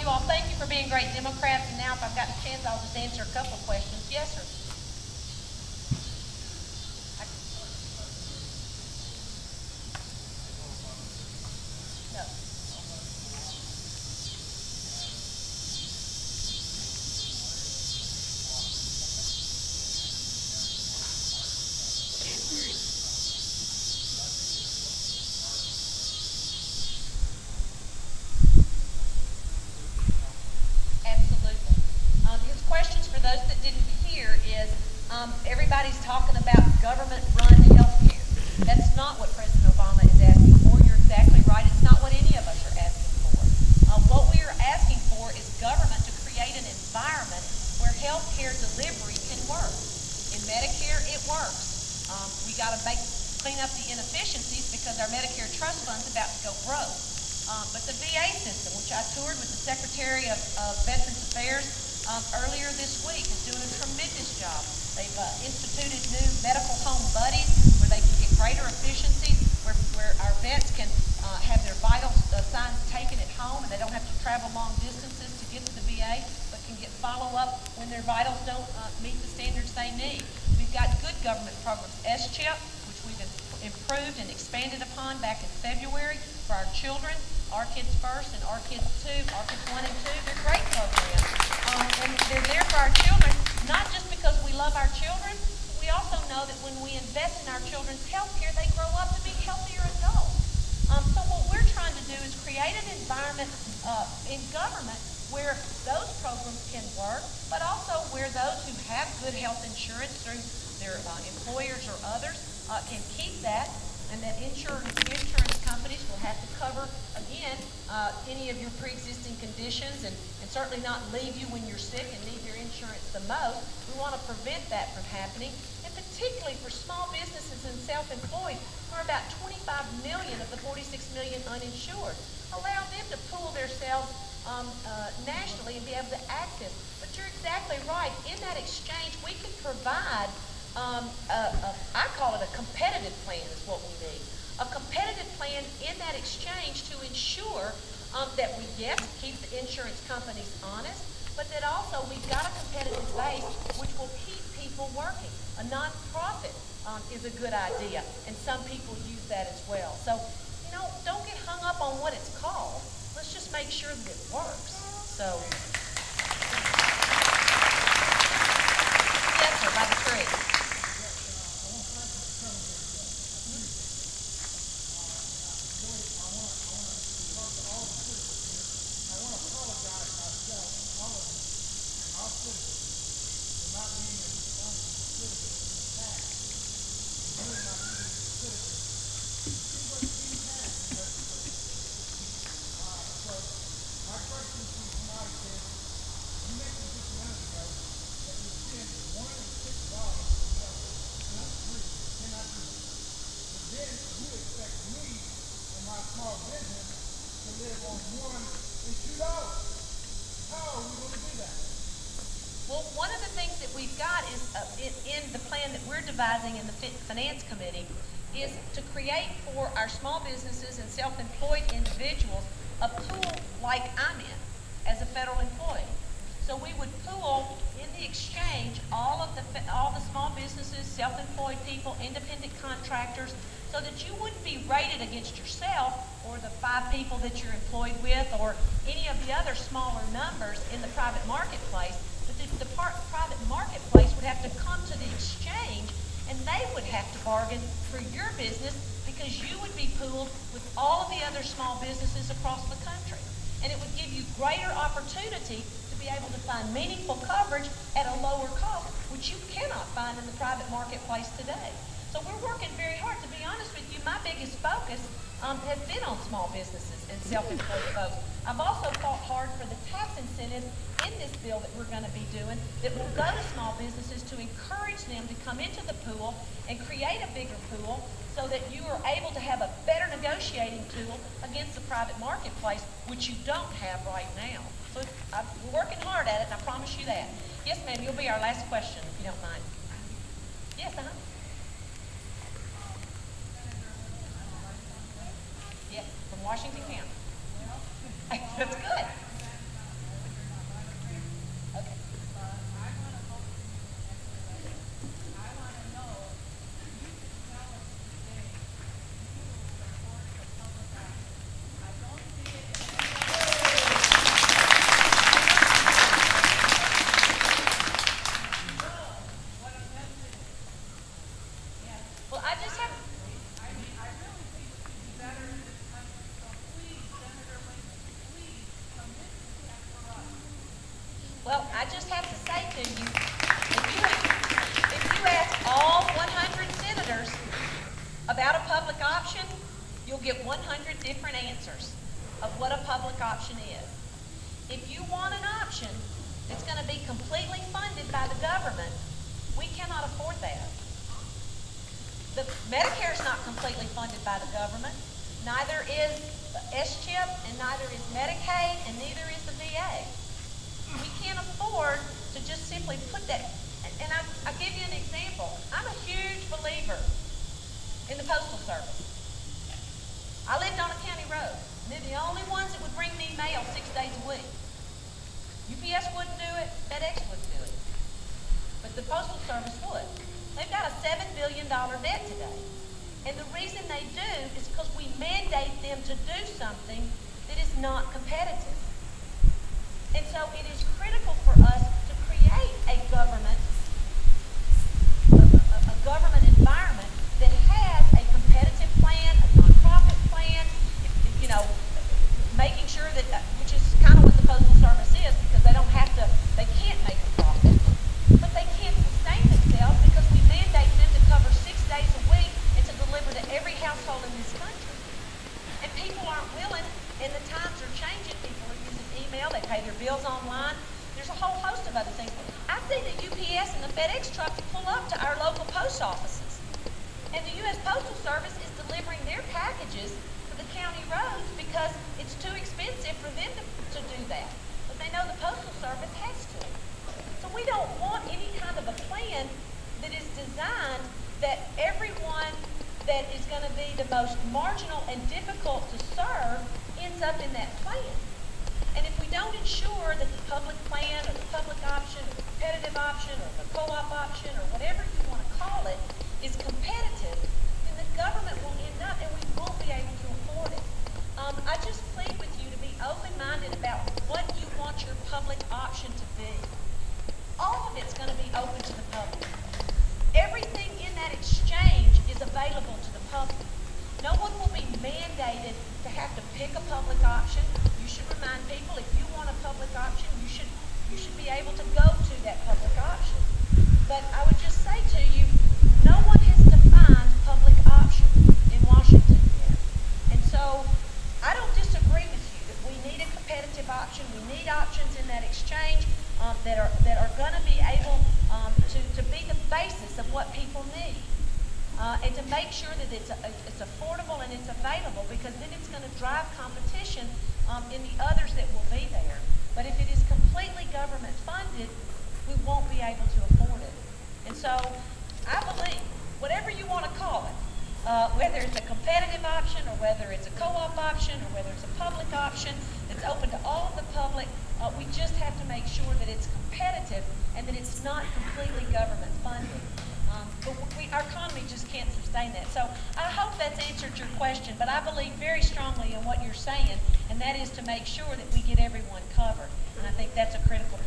you all. Thank you for being great Democrats. And now, if I've got a chance, I'll just answer a couple of questions. Yes, sir. His questions, for those that didn't hear, is everybody's talking about government-run health care. That's not what President Obama is asking for. You're exactly right. It's not what any of us are asking for. What we are asking for is government to create an environment where health care delivery can work. In Medicare, it works. We got to clean up the inefficiencies because our Medicare trust fund's about to go broke. But the VA system, which I toured with the Secretary of Veterans Affairs earlier this week, is doing a tremendous job. They've instituted new medical home buddies where they can get greater efficiencies, where our vets can have their vital signs taken at home and they don't have to travel long distances to get to the VA, but can get follow-up when their vitals don't meet the standards they need. We've got good government programs, SCHIP, which we've improved and expanded upon back in February for our children, Our Kids First and Our Kids 2, Our Kids 1 and 2. They're great programs. And they're there for our children, not just because we love our children. We also know that when we invest in our children's health care, they grow up to be healthier adults. So what we're trying to do is create an environment in government where those programs can work, but also where those who have good health insurance through their employers or others can keep that, and that insurance companies will have to cover, again, any of your pre-existing conditions and certainly not leave you when you're sick and need your insurance the most. We want to prevent that from happening, and particularly for small businesses and self-employed, who are about 25 million of the 46 million uninsured. Allow them to pool themselves nationally and be able to access. But you're exactly right. In that exchange, we can provide, I call it a competitive plan is what we need. A competitive plan in that exchange to ensure that we, yes, keep the insurance companies honest, but that also we've got a competitive base which will keep people working. A nonprofit is a good idea, and some people use that as well. So, you know, don't get hung up on what it's called. Let's just make sure that it works. So, yes, sir, by the tree. Well, one of the things that we've got is in the plan that we're devising in the Finance Committee is to create for our small businesses and self-employed individuals a pool like I'm in as a federal employee. So we would pool in the exchange all the small businesses, self-employed people, independent contractors, so that you wouldn't be rated against yourself or the 5 people that you're employed with or any of the other smaller numbers in the private marketplace. But the private marketplace would have to come to the exchange, and they would have to bargain for your business because you would be pooled with all of the other small businesses across the country. And it would give you greater opportunity to be able to find meaningful coverage at a lower cost, which you cannot find in the private marketplace today. So we're working very hard. To be honest with you, my biggest focus has been on small businesses and self-employed folks. I've also fought hard for the tax incentives in this bill that we're going to be doing that will go to small businesses to encourage them to come into the pool and create a bigger pool so that you are able to have a better negotiating tool against the private marketplace, which you don't have right now. So we're working hard at it, and I promise you that. Yes, ma'am, you'll be our last question, if you don't mind. Yes, Yes, from Washington County. That's good. different answers of what a public option is. If you want an option that's going to be completely funded by the government, we cannot afford that. The Medicare is not completely funded by the government. Neither is S-CHIP, and neither is Medicaid, and neither is the VA. We can't afford to just simply put that. And I'll give you an example. I'm a huge believer in the Postal Service. I lived on a county road. They're the only ones that would bring me mail 6 days a week. UPS wouldn't do it, FedEx wouldn't do it. But the Postal Service would. They've got a $7 billion debt today. And the reason they do is because we mandate them to do something that is not competitive. And so it is critical for us to create a government environment that has a competitive plan, a nonprofit plan, you know, making sure that, which is kind of what the Postal Service is, because they can't make a profit, but they can't sustain themselves because we mandate them to cover 6 days a week and to deliver to every household in this country. And people aren't willing, and the times are changing. People are using email, they pay their bills online. There's a whole host of other things. I see the UPS and the FedEx trucks pull up to our local post offices. And the U.S. Postal Service is delivering their packages to the county roads because it's too expensive for them to do that. But they know the Postal Service has to. So we don't want any kind of a plan that is designed that everyone that is going to be the most marginal and difficult to serve ends up in that plan. And if we don't ensure that the public plan or the public option or the competitive option or the co-op option or whatever you want to call it is competitive, then the government will end up and we won't be able to afford it. I just plead with you to be open-minded about what you want your public option to be. All of it's going to be open to the public. Everything in that exchange is available to the public. No one will be mandated to have to pick a public option. You should remind people, if you want a public option, you should be able to go to that public option. But I would just say to you, no one has defined public option in Washington yet. And so I don't disagree with you that we need a competitive option. We need options in that exchange that are going to be able to be the basis of what people need. And to make sure that it's affordable and it's available, because then it's going to drive competition in the others that will be there. But if it is completely government funded, we won't be able to afford it. And so I believe, whatever you want to call it, whether it's a competitive option or whether it's a co-op option or whether it's a public option that's open to all of the public, we just have to make sure that it's competitive and that it's not completely government funded. But our economy just can't sustain that. So I hope that's answered your question, but I believe very strongly in what you're saying, and that is to make sure that we get everyone covered. And I think that's a critical